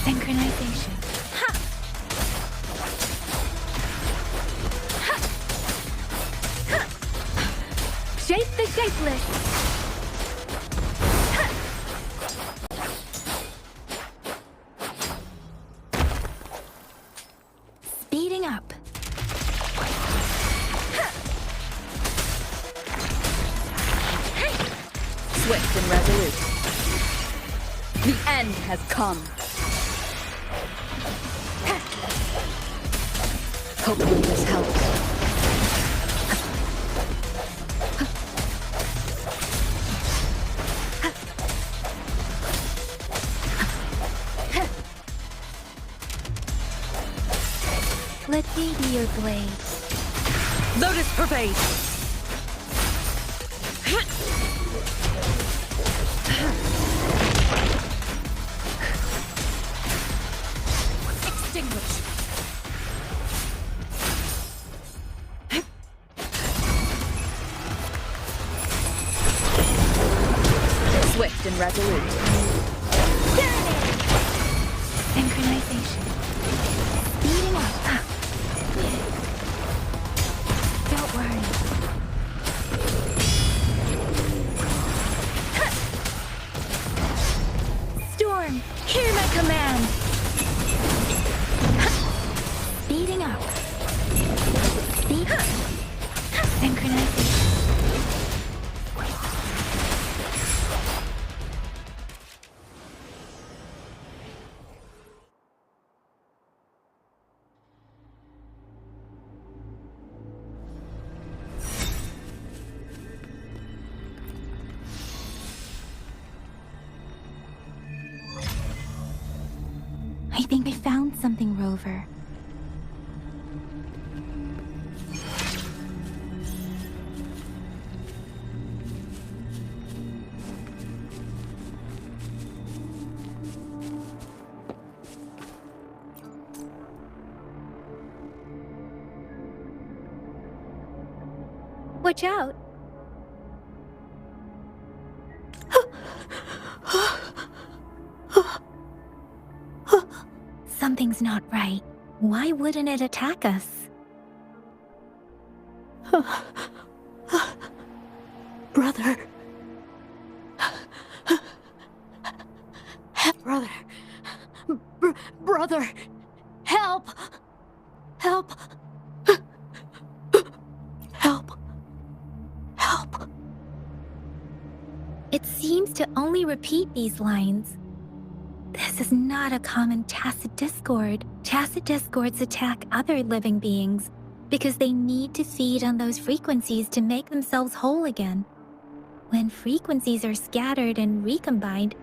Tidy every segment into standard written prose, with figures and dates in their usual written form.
Synchronization. Ha! Ha! Ha! Shape the shapeless. Ha! Speeding up. Ha! Hey! Swift and resolute. The end has come. Hopefully this helps. Let me be your blade. Lotus pervade! Extinguish. Swift and resolute. Synchronization. Speeding up. Don't worry. Storm, hear my command. Speeding up. Speed. Synchronization. I think I found something, Rover. Watch out. Something's not right. Why wouldn't it attack us? Brother. Brother. Brother. Help! Help! Help! Help! It seems to only repeat these lines. This is not a common tacit discord. Tacit discords attack other living beings because they need to feed on those frequencies to make themselves whole again. When frequencies are scattered and recombined,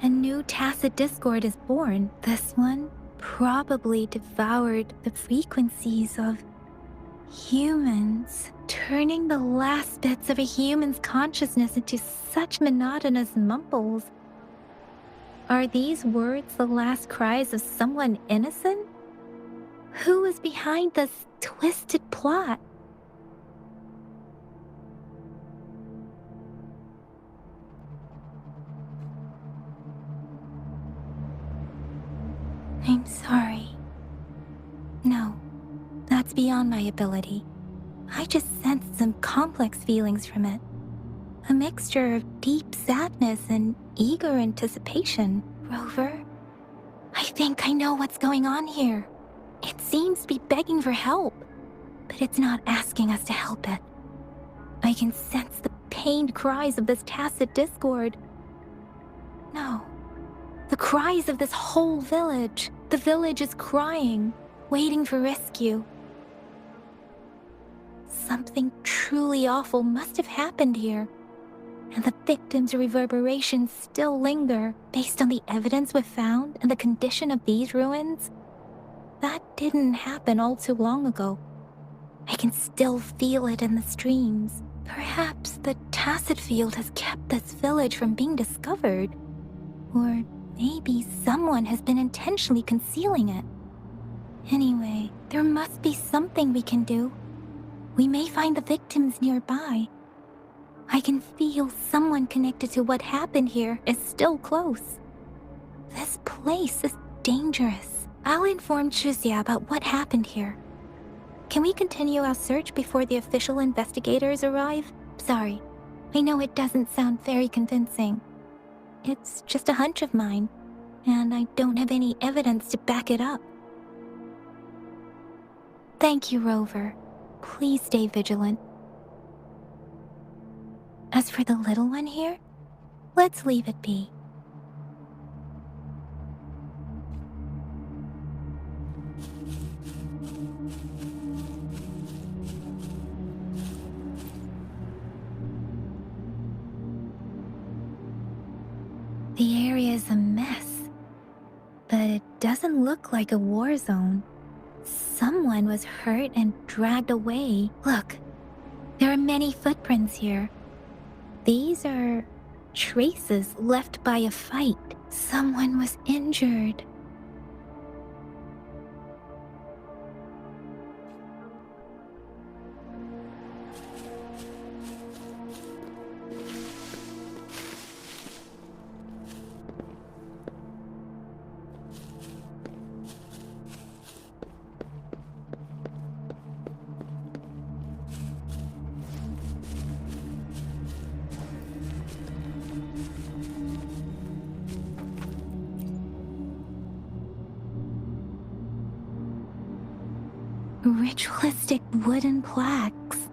a new tacit discord is born. This one probably devoured the frequencies of humans, turning the last bits of a human's consciousness into such monotonous mumbles. Are these words the last cries of someone innocent? Who is behind this twisted plot? I'm sorry. No, that's beyond my ability. I just sensed some complex feelings from it. A mixture of deep sadness and eager anticipation. Rover, I think I know what's going on here. It seems to be begging for help, but it's not asking us to help it. I can sense the pained cries of this tacit discord. No, the cries of this whole village. The village is crying, waiting for rescue. Something truly awful must have happened here, and the victims' reverberations still linger. Based on the evidence we've found and the condition of these ruins, that didn't happen all too long ago. I can still feel it in the streams. Perhaps the tacit field has kept this village from being discovered, or maybe someone has been intentionally concealing it. Anyway, there must be something we can do. We may find the victims nearby. I can feel someone connected to what happened here is still close. This place is dangerous. I'll inform Chuzia about what happened here. Can we continue our search before the official investigators arrive? Sorry, I know it doesn't sound very convincing. It's just a hunch of mine, and I don't have any evidence to back it up. Thank you, Rover. Please stay vigilant. As for the little one here, let's leave it be. The area is a mess, but it doesn't look like a war zone. Someone was hurt and dragged away. Look, there are many footprints here. These are traces left by a fight. Someone was injured. Ritualistic wooden plaques.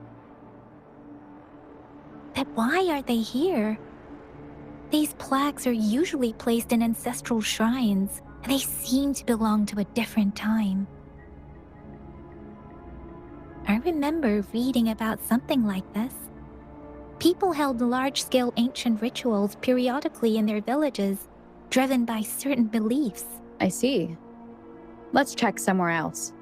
But why are they here? These plaques are usually placed in ancestral shrines, and they seem to belong to a different time. I remember reading about something like this. People held large-scale ancient rituals periodically in their villages, driven by certain beliefs. I see. Let's check somewhere else.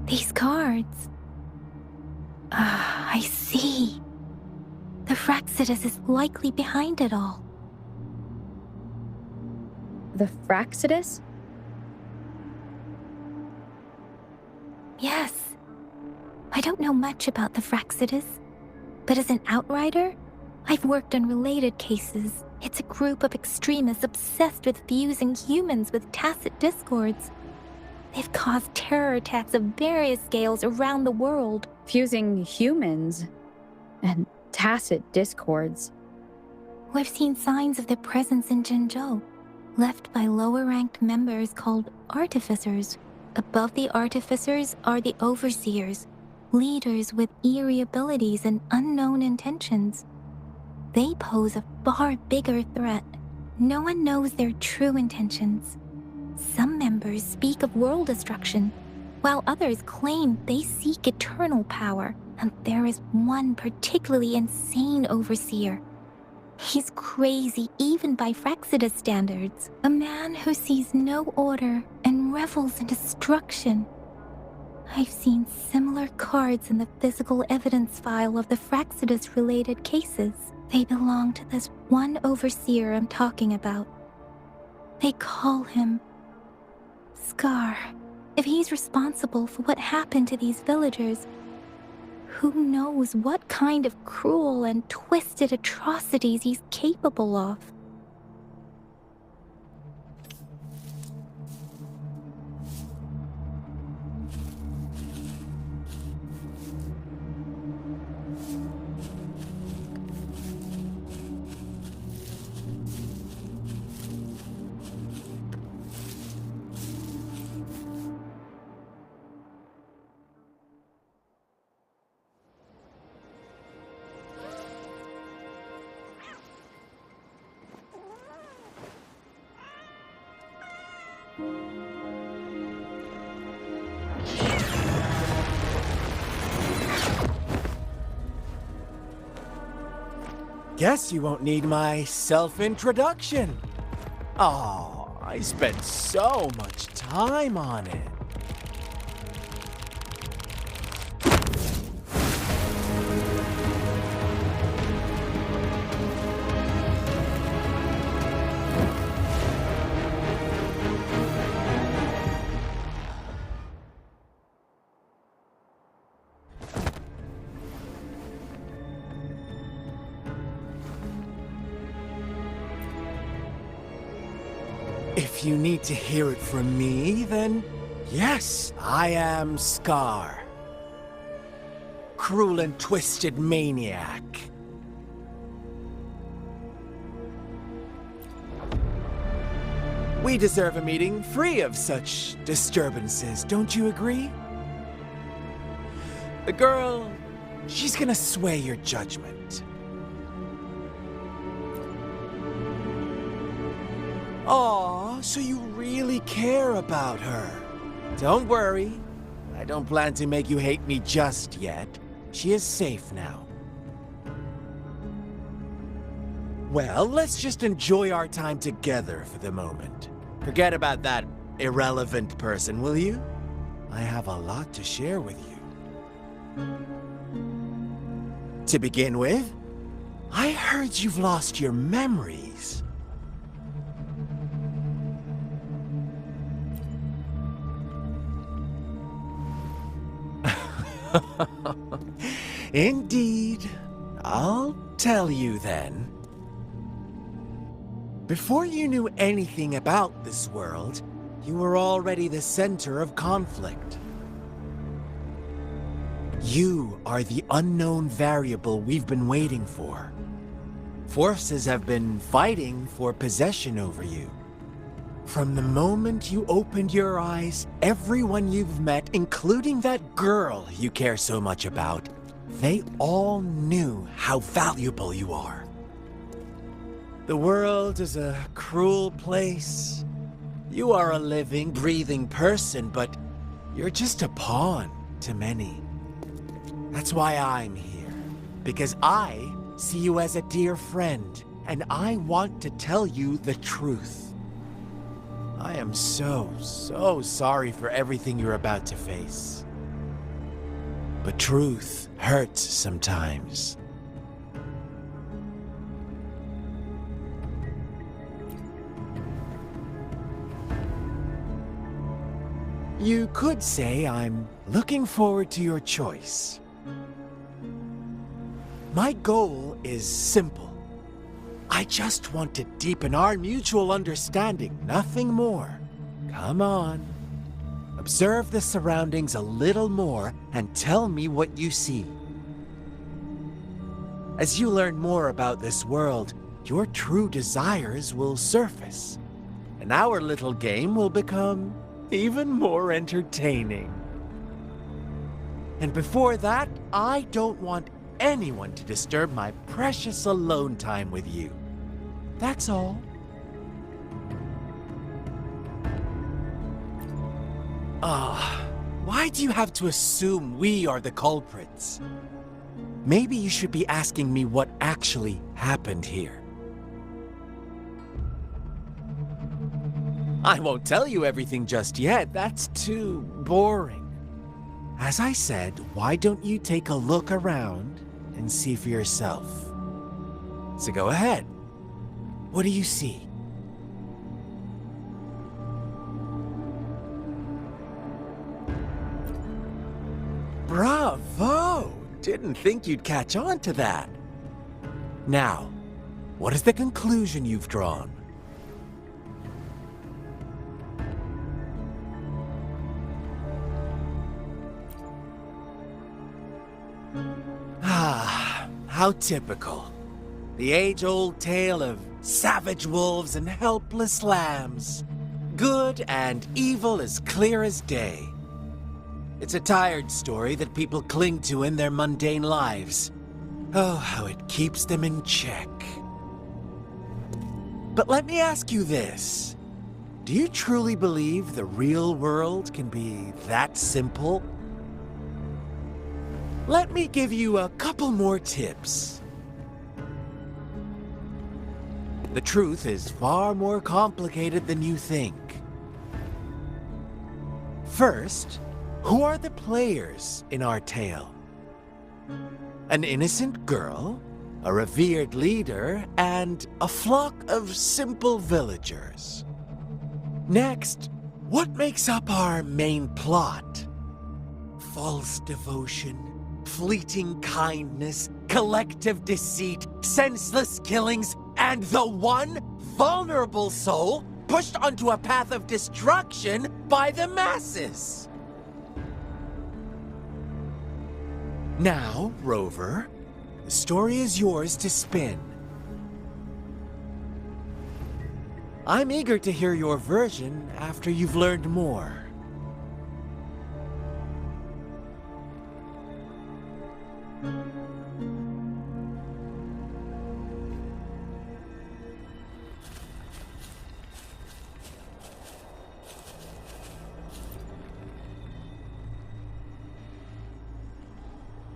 These cards. I see. The Fraxidus is likely behind it all. The Fraxidus? Yes. I don't know much about the Fraxidus, but as an outrider, I've worked on related cases. It's a group of extremists obsessed with fusing humans with tacit discords. They've caused terror attacks of various scales around the world. Fusing humans and tacit discords. We've seen signs of their presence in Jinzhou, left by lower-ranked members called artificers. Above the artificers are the overseers, leaders with eerie abilities and unknown intentions. They pose a far bigger threat. No one knows their true intentions. Some members speak of world destruction, while others claim they seek eternal power, and there is one particularly insane overseer. He's crazy even by Fraxidus standards, a man who sees no order and revels in destruction. I've seen similar cards in the physical evidence file of the Fraxidus-related cases. They belong to this one overseer I'm talking about. They call him Scar. If he's responsible for what happened to these villagers, who knows what kind of cruel and twisted atrocities he's capable of? Guess you won't need my self-introduction. Oh, I spent so much time on it. if you need to hear it from me, then yes, I am Scar. Cruel and twisted maniac. We deserve a meeting free of such disturbances, don't you agree? The girl, she's gonna sway your judgment. Aw, so you really care about her. Don't worry, I don't plan to make you hate me just yet. She is safe now. Well, let's just enjoy our time together for the moment. Forget about that irrelevant person, will you? I have a lot to share with you. To begin with, I heard you've lost your memories. Indeed. I'll tell you then. Before you knew anything about this world, you were already the center of conflict. You are the unknown variable we've been waiting for. Forces have been fighting for possession over you. From the moment you opened your eyes, everyone you've met, including that girl you care so much about, they all knew how valuable you are. The world is a cruel place. You are a living, breathing person, but you're just a pawn to many. That's why I'm here, because I see you as a dear friend, and I want to tell you the truth. I am so sorry for everything you're about to face. But truth hurts sometimes. You could say I'm looking forward to your choice. My goal is simple. I just want to deepen our mutual understanding, nothing more. Come on. Observe the surroundings a little more and tell me what you see. As you learn more about this world, your true desires will surface, and our little game will become even more entertaining. And before that, I don't want anyone to disturb my precious alone time with you. That's all. Why do you have to assume we are the culprits? Maybe you should be asking me what actually happened here. I won't tell you everything just yet. That's too boring. As I said, why don't you take a look around and see for yourself? So go ahead. What do you see? Bravo! Didn't think you'd catch on to that. Now, what is the conclusion you've drawn? How typical. The age-old tale of savage wolves and helpless lambs. Good and evil as clear as day. It's a tired story that people cling to in their mundane lives. Oh, how it keeps them in check. But let me ask you this. Do you truly believe the real world can be that simple? Let me give you a couple more tips. The truth is far more complicated than you think. First, who are the players in our tale? An innocent girl, a revered leader, and a flock of simple villagers. Next, what makes up our main plot? False devotion, fleeting kindness, collective deceit, senseless killings, and the one vulnerable soul pushed onto a path of destruction by the masses. Now, Rover, the story is yours to spin. I'm eager to hear your version after you've learned more.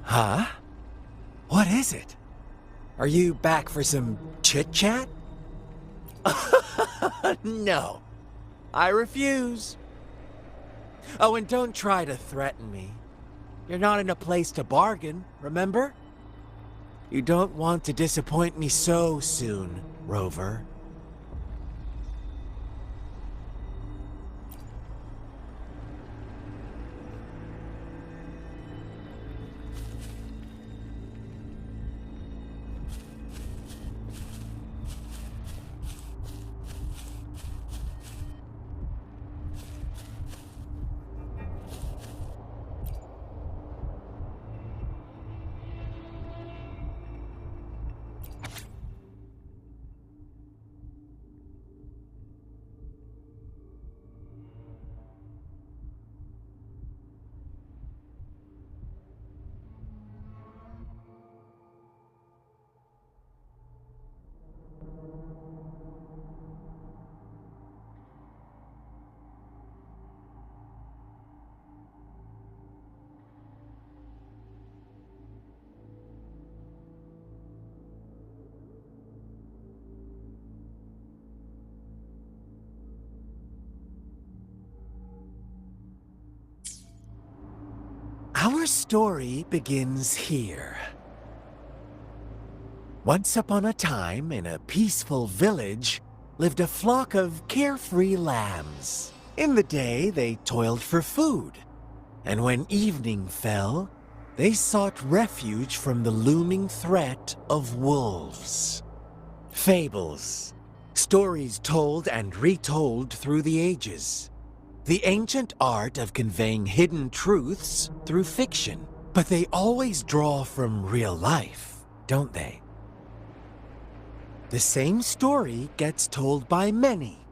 Huh? What is it? Are you back for some chit-chat? No, I refuse. Oh, and don't try to threaten me. You're not in a place to bargain, remember? You don't want to disappoint me so soon, Rover. Our story begins here. Once upon a time, in a peaceful village, lived a flock of carefree lambs. In the day, they toiled for food, and when evening fell, they sought refuge from the looming threat of wolves. Fables, stories told and retold through the ages. The ancient art of conveying hidden truths through fiction. But they always draw from real life, don't they? The same story gets told by many,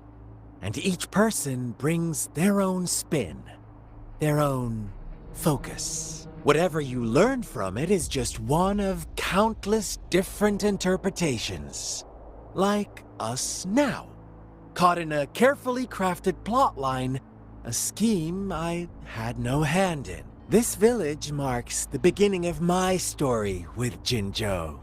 and each person brings their own spin, their own focus. Whatever you learn from it is just one of countless different interpretations. Like us now, caught in a carefully crafted plotline, a scheme I had no hand in. This village marks the beginning of my story with Jinzhou.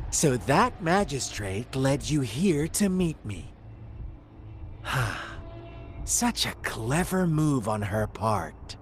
So that magistrate led you here to meet me. Such a clever move on her part.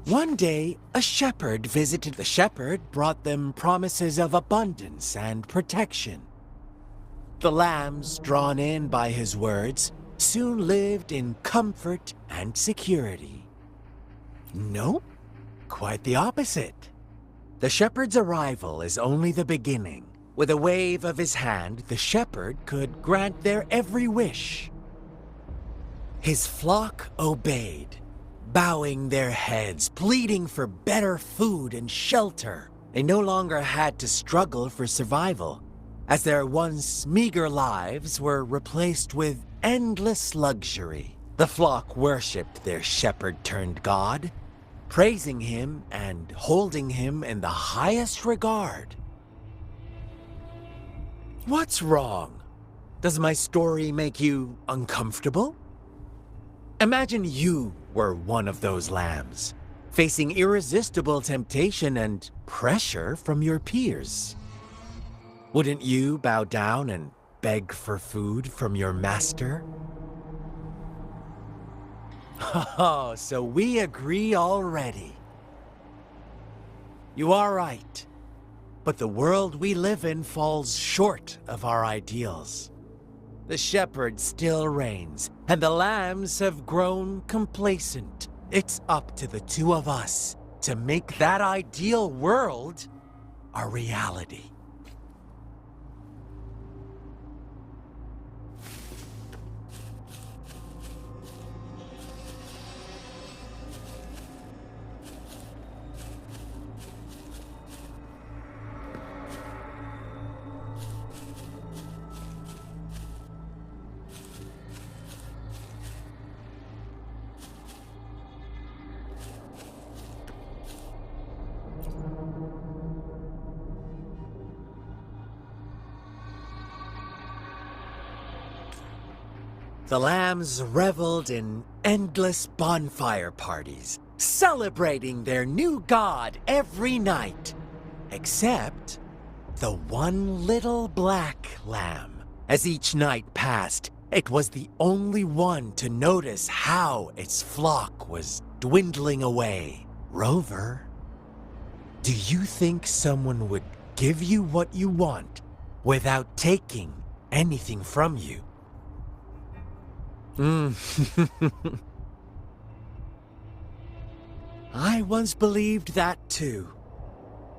One day, a shepherd visited. The shepherd brought them promises of abundance and protection. The lambs, drawn in by his words, soon lived in comfort and security. Nope, quite the opposite. The shepherd's arrival is only the beginning. With a wave of his hand, the shepherd could grant their every wish. His flock obeyed, bowing their heads, pleading for better food and shelter. They no longer had to struggle for survival. as their once meager lives were replaced with endless luxury. The flock worshipped their shepherd-turned-god, praising him and holding him in the highest regard. What's wrong? Does my story make you uncomfortable? Imagine you were one of those lambs, facing irresistible temptation and pressure from your peers. Wouldn't you bow down and beg for food from your master? Oh, so we agree already. You are right, but the world we live in falls short of our ideals. The shepherd still reigns, and the lambs have grown complacent. It's up to the two of us to make that ideal world a reality. The lambs reveled in endless bonfire parties, celebrating their new god every night. Except the one little black lamb. As each night passed, it was the only one to notice how its flock was dwindling away. Rover, do you think someone would give you what you want without taking anything from you? I once believed that too.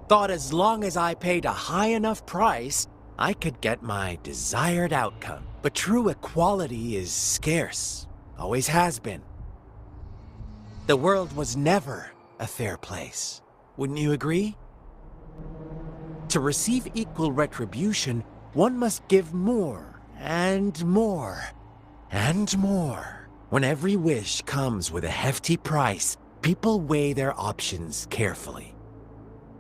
Thought as long as I paid a high enough price, I could get my desired outcome. But true equality is scarce, always has been. The world was never a fair place. Wouldn't you agree? To receive equal retribution, one must give more and more. And more. When every wish comes with a hefty price, people weigh their options carefully.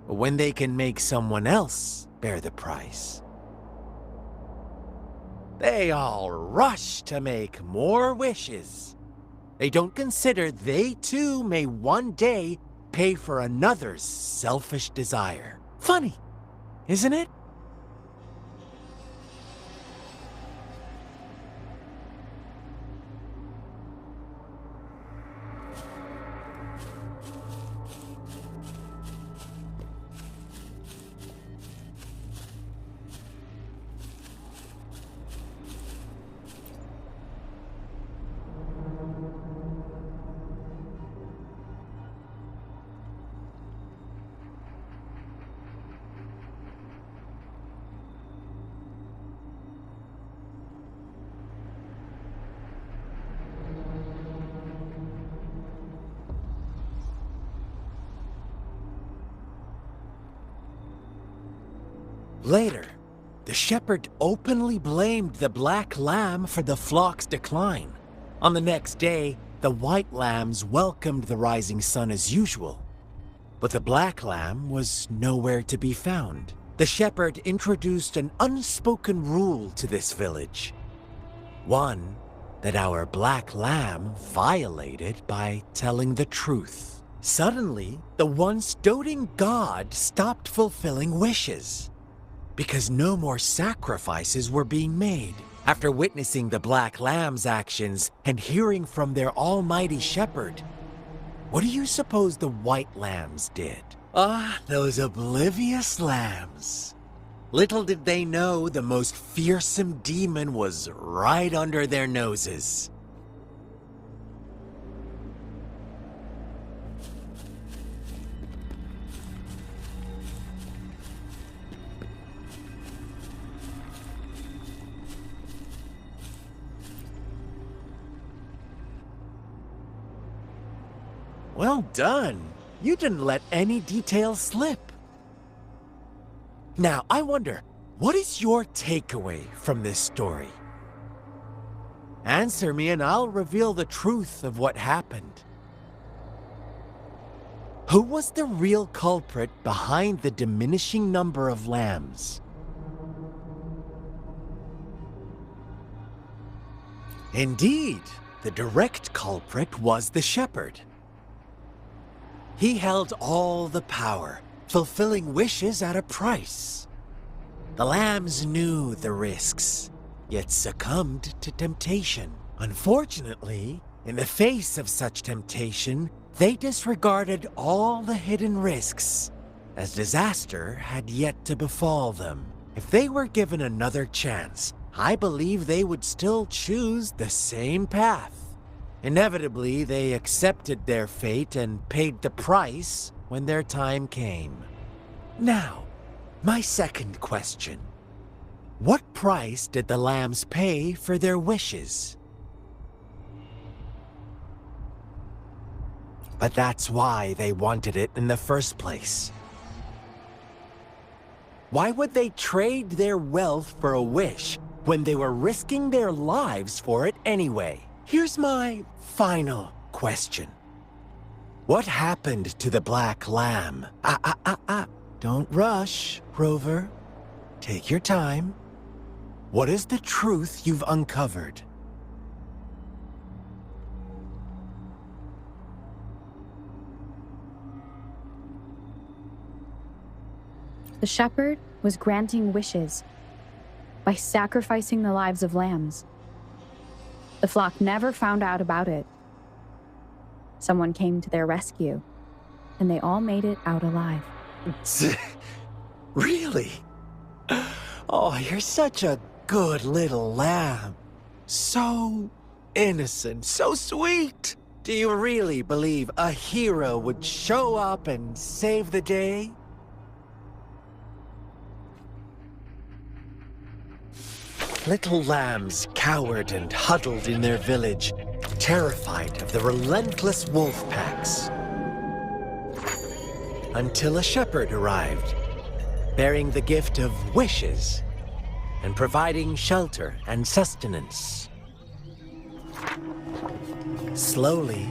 But when they can make someone else bear the price, they all rush to make more wishes. They don't consider they too may one day pay for another's selfish desire. Funny, isn't it? Later, the shepherd openly blamed the black lamb for the flock's decline. On the next day, the white lambs welcomed the rising sun as usual. But the black lamb was nowhere to be found. The shepherd introduced an unspoken rule to this village. One that our black lamb violated by telling the truth. Suddenly, the once doting god stopped fulfilling wishes, because no more sacrifices were being made. After witnessing the black lamb's actions and hearing from their almighty shepherd, what do you suppose the white lambs did? Those oblivious lambs. Little did they know the most fearsome demon was right under their noses. Well done. You didn't let any details slip. Now, I wonder, What is your takeaway from this story? Answer me and I'll reveal the truth of what happened. Who was the real culprit behind the diminishing number of lambs? Indeed, the direct culprit was the shepherd. He held all the power, fulfilling wishes at a price. The lambs knew the risks, yet succumbed to temptation. Unfortunately, in the face of such temptation, they disregarded all the hidden risks, as disaster had yet to befall them. If they were given another chance, I believe they would still choose the same path. Inevitably, they accepted their fate and paid the price when their time came. Now, my second question. What price did the lambs pay for their wishes? But that's why they wanted it in the first place. Why would they trade their wealth for a wish when they were risking their lives for it anyway? Here's my final question. What happened to the black lamb? Don't rush, Rover. Take your time. What is the truth you've uncovered? The shepherd was granting wishes by sacrificing the lives of lambs. The flock never found out about it. Someone came to their rescue, and they all made it out alive. Really? Oh, you're such a good little lamb. So innocent, so sweet. Do you really believe a hero would show up and save the day? Little lambs cowered and huddled in their village, terrified of the relentless wolf packs. Until a shepherd arrived, bearing the gift of wishes and providing shelter and sustenance. Slowly,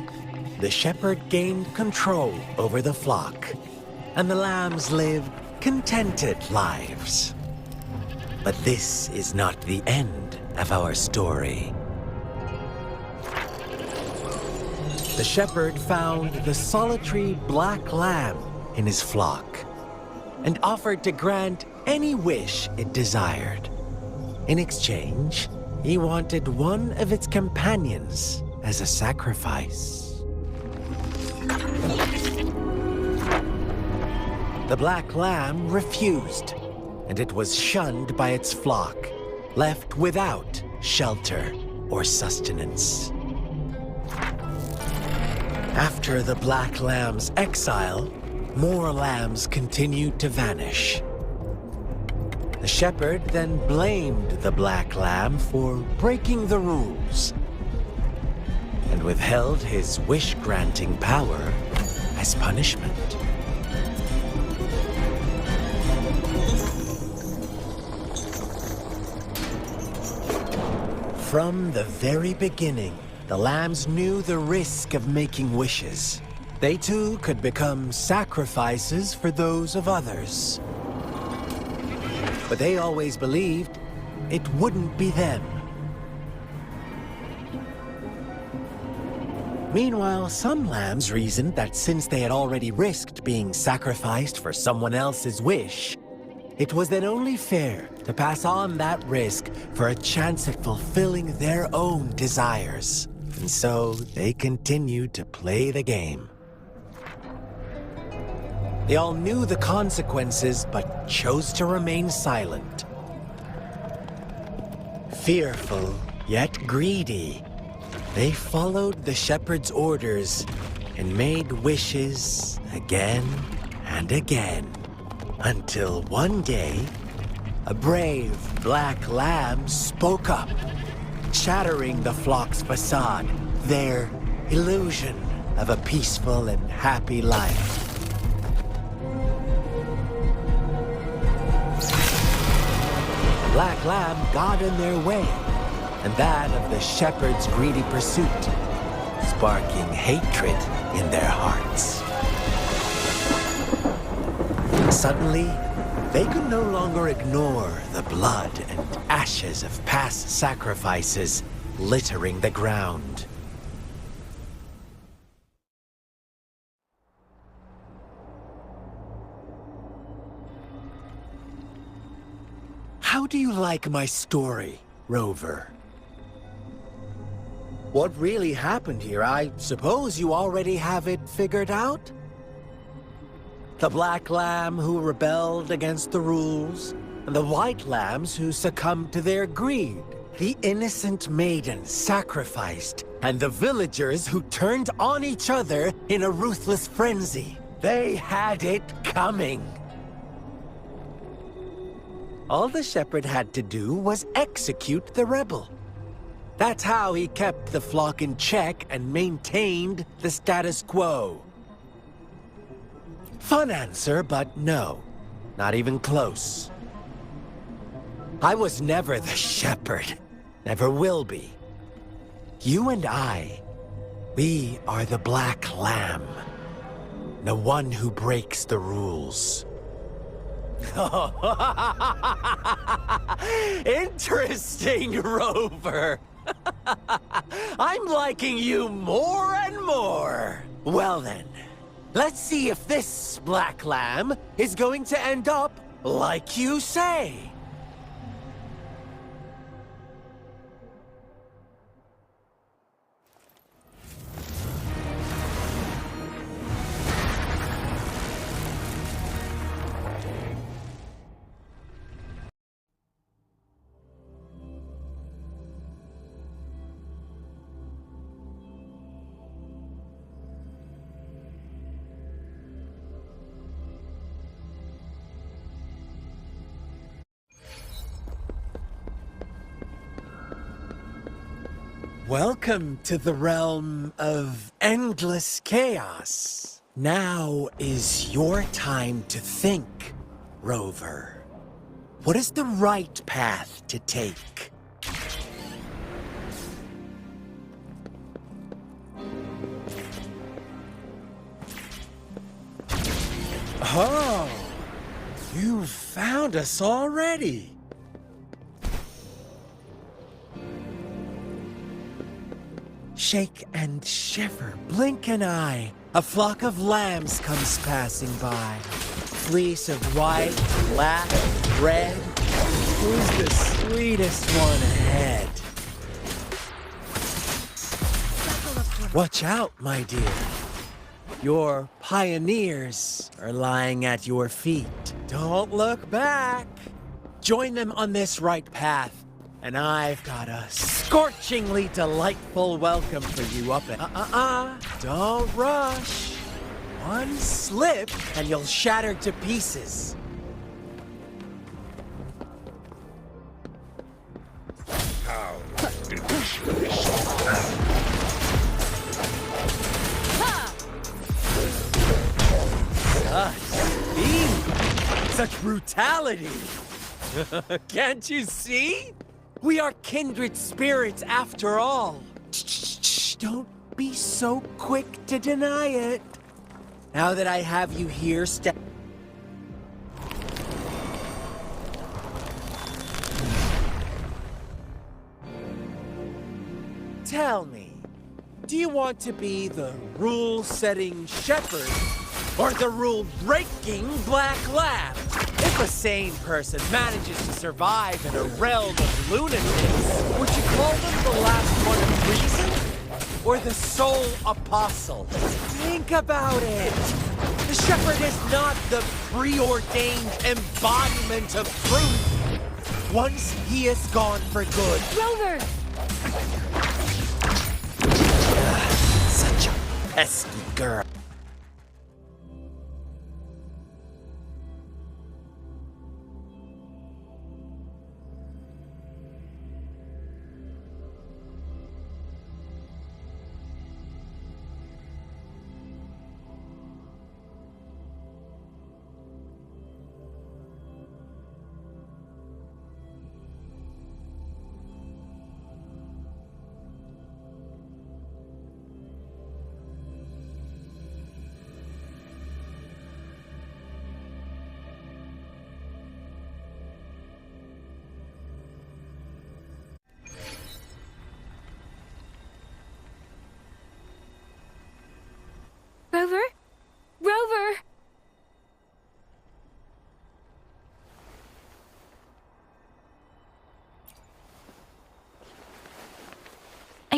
the shepherd gained control over the flock, and the lambs lived contented lives. But this is not the end of our story. The shepherd found the solitary black lamb in his flock and offered to grant any wish it desired. In exchange, he wanted one of its companions as a sacrifice. The black lamb refused, and it was shunned by its flock, left without shelter or sustenance. After the black lamb's exile, more lambs continued to vanish. The shepherd then blamed the black lamb for breaking the rules and withheld his wish-granting power as punishment. From the very beginning, the lambs knew the risk of making wishes. They too could become sacrifices for those of others. But they always believed it wouldn't be them. Meanwhile, some lambs reasoned that since they had already risked being sacrificed for someone else's wish, it was then only fair to pass on that risk for a chance at fulfilling their own desires. And so they continued to play the game. They all knew the consequences, but chose to remain silent. Fearful, yet greedy, they followed the shepherd's orders and made wishes again and again. Until one day, a brave black lamb spoke up, shattering the flock's facade, their illusion of a peaceful and happy life. black lamb got in their way, and that of the shepherd's greedy pursuit, sparking hatred in their hearts. Suddenly, they could no longer ignore the blood and ashes of past sacrifices littering the ground. How do you like my story, Rover? What really happened here? I suppose you already have it figured out? The black lamb who rebelled against the rules, and the white lambs who succumbed to their greed. The innocent maiden sacrificed, and the villagers who turned on each other in a ruthless frenzy. They had it coming. All the shepherd had to do was execute the rebel. That's how he kept the flock in check and maintained the status quo. Fun answer, but no. Not even close. I was never the shepherd. Never will be. You and I, we are the black lamb. The one who breaks the rules. Interesting, Rover. I'm liking you more and more. Well then, let's see if this black lamb is going to end up like you say. Welcome to the realm of endless chaos. Now is your time to think, Rover. What is the right path to take? Oh, you found us already. Shake and shiver, blink an eye. A flock of lambs comes passing by. Fleece of white, black, red. Who's the sweetest one ahead? Watch out, my dear. Your pioneers are lying at your feet. Don't look back. Join them on this right path, and I've got a scorchingly delightful welcome for you up at... Don't rush. One slip, and you'll shatter to pieces. How such brutality! Can't you see? We are kindred spirits after all. Shh, don't be so quick to deny it. Now that I have you here, tell me, do you want to be the rule-setting shepherd or the rule-breaking black lamb? If a sane person manages to survive in a realm of lunatics, would you call them the last one of reason? Or the sole apostle? Think about it! The shepherd is not the preordained embodiment of truth. Once he is gone for good. Rover! Such a pesky girl.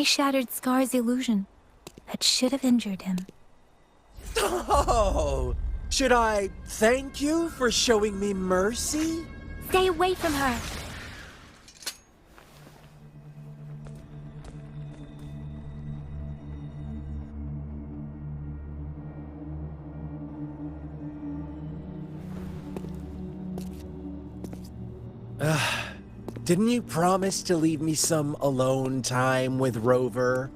I shattered Scar's illusion. That should have injured him. Oh! Should I thank you for showing me mercy? Stay away from her! Didn't you promise to leave me some alone time with Rover?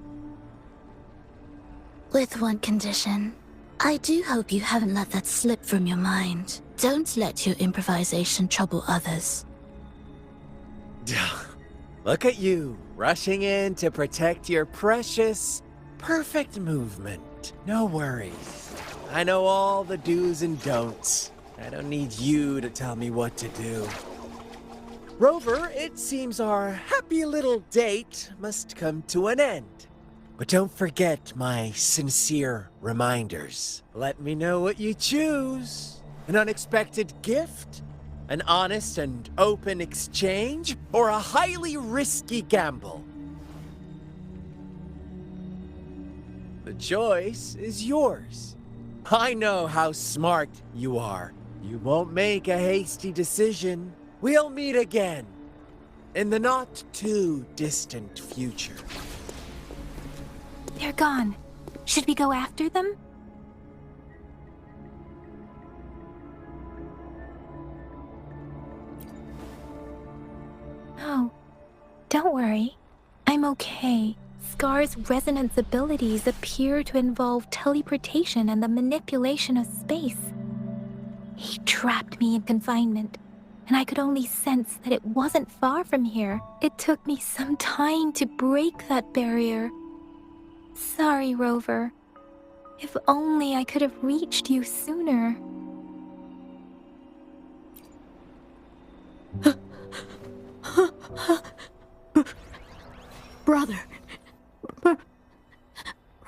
With one condition. I do hope you haven't let that slip from your mind. Don't let your improvisation trouble others. Look at you, rushing in to protect your precious, perfect movement. No worries. I know all the do's and don'ts. I don't need you to tell me what to do. Rover, it seems our happy little date must come to an end. But don't forget my sincere reminders. Let me know what you choose. An unexpected gift? An honest and open exchange? Or a highly risky gamble? The choice is yours. I know how smart you are. You won't make a hasty decision. We'll meet again in the not-too-distant future. They're gone. Should we go after them? Oh, don't worry. I'm okay. Scar's resonance abilities appear to involve teleportation and the manipulation of space. He trapped me in confinement, and I could only sense that it wasn't far from here. It took me some time to break that barrier. Sorry, Rover. If only I could have reached you sooner. Brother.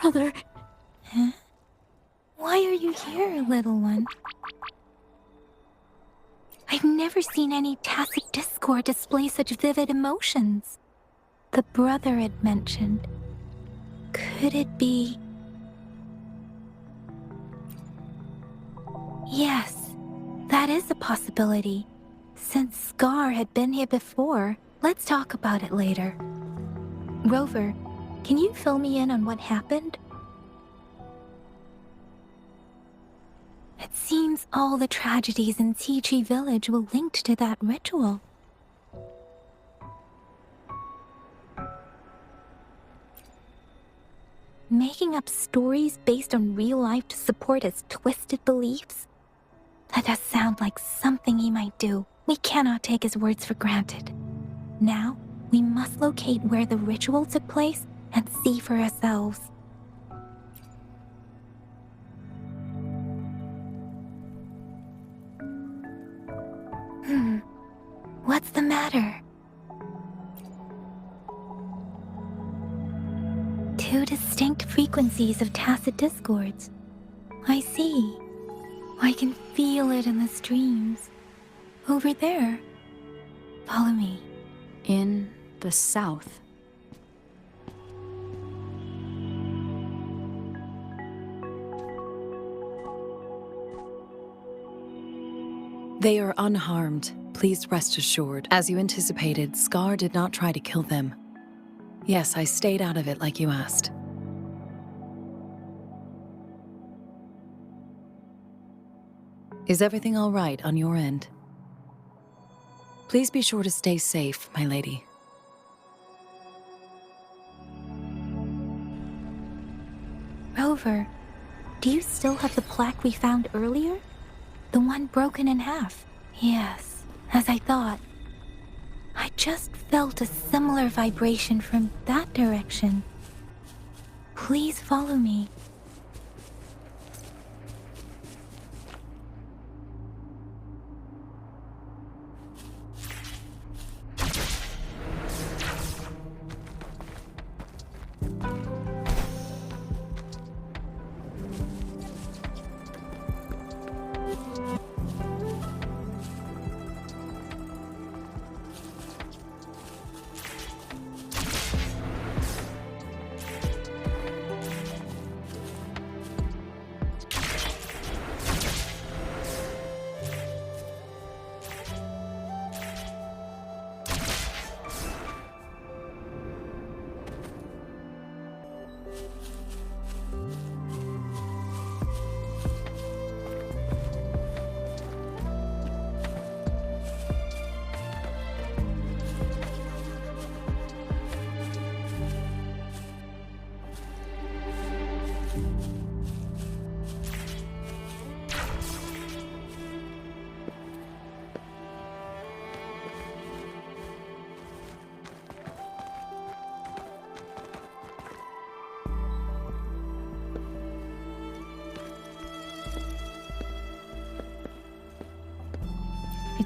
Brother. Huh? Why are you here, little one? I've never seen any tacit discord display such vivid emotions. The brother had mentioned. Could it be... Yes, that is a possibility. Since Scar had been here before, let's talk about it later. Rover, can you fill me in on what happened? It seems all the tragedies in Tea Village were linked to that ritual. Making up stories based on real life to support his twisted beliefs? That does sound like something he might do. We cannot take his words for granted. Now, we must locate where the ritual took place and see for ourselves. What's the matter? Two distinct frequencies of tacit discords. I see. I can feel it in the streams. Over there. Follow me. In the south. They are unharmed. Please rest assured. As you anticipated, Scar did not try to kill them. Yes, I stayed out of it like you asked. Is everything all right on your end? Please be sure to stay safe, my lady. Rover, do you still have the plaque we found earlier? The one broken in half? Yes, as I thought. I just felt a similar vibration from that direction. Please follow me.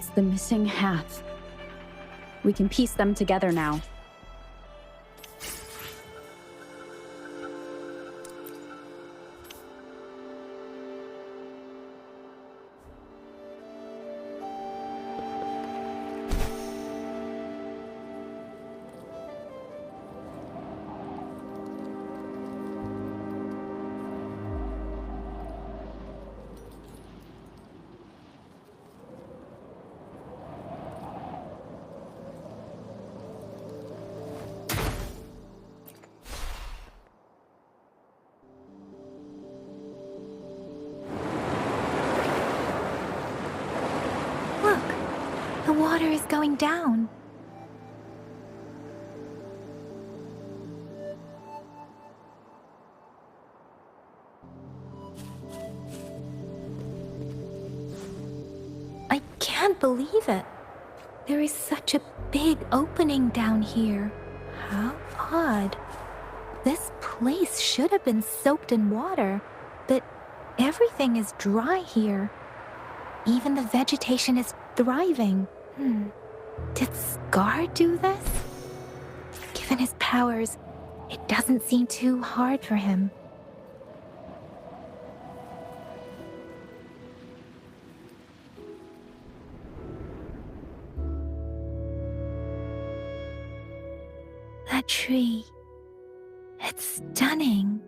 It's the missing half. We can piece them together now. Look, the water is going down. I can't believe it. There is such a big opening down here. How odd. This place should have been soaked in water, but everything is dry here. Even the vegetation is thriving. Did Scar do this? Given his powers, it doesn't seem too hard for him. That tree. It's stunning.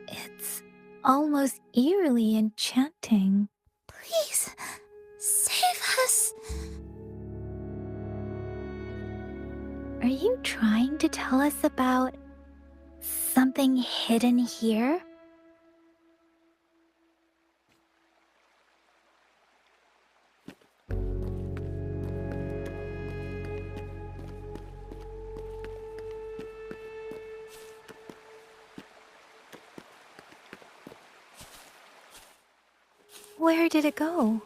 It's almost eerily enchanting. Please, save us. Are you trying to tell us about something hidden here? Where did it go?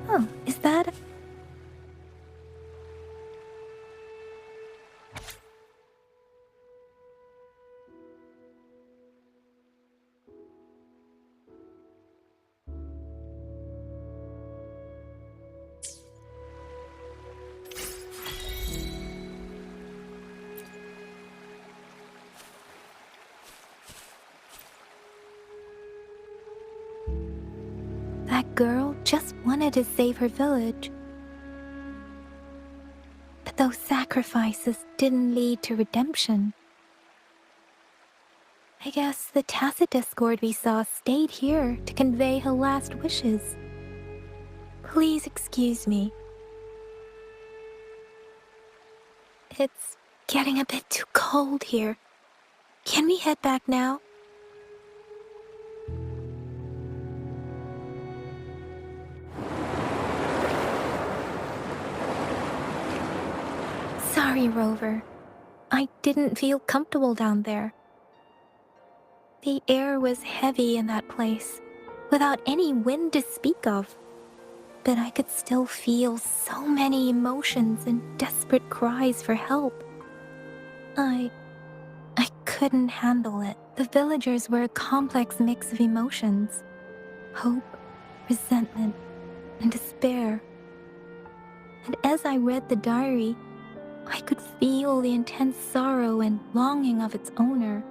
Oh, is that... That girl just wanted to save her village. But those sacrifices didn't lead to redemption. I guess the tacit discord we saw stayed here to convey her last wishes. Please excuse me. It's getting a bit too cold here. Can we head back now? Sorry, Rover. I didn't feel comfortable down there. The air was heavy in that place, without any wind to speak of. But I could still feel so many emotions and desperate cries for help. I couldn't handle it. The villagers were a complex mix of emotions. Hope, resentment, and despair. And as I read the diary, I could feel the intense sorrow and longing of its owner.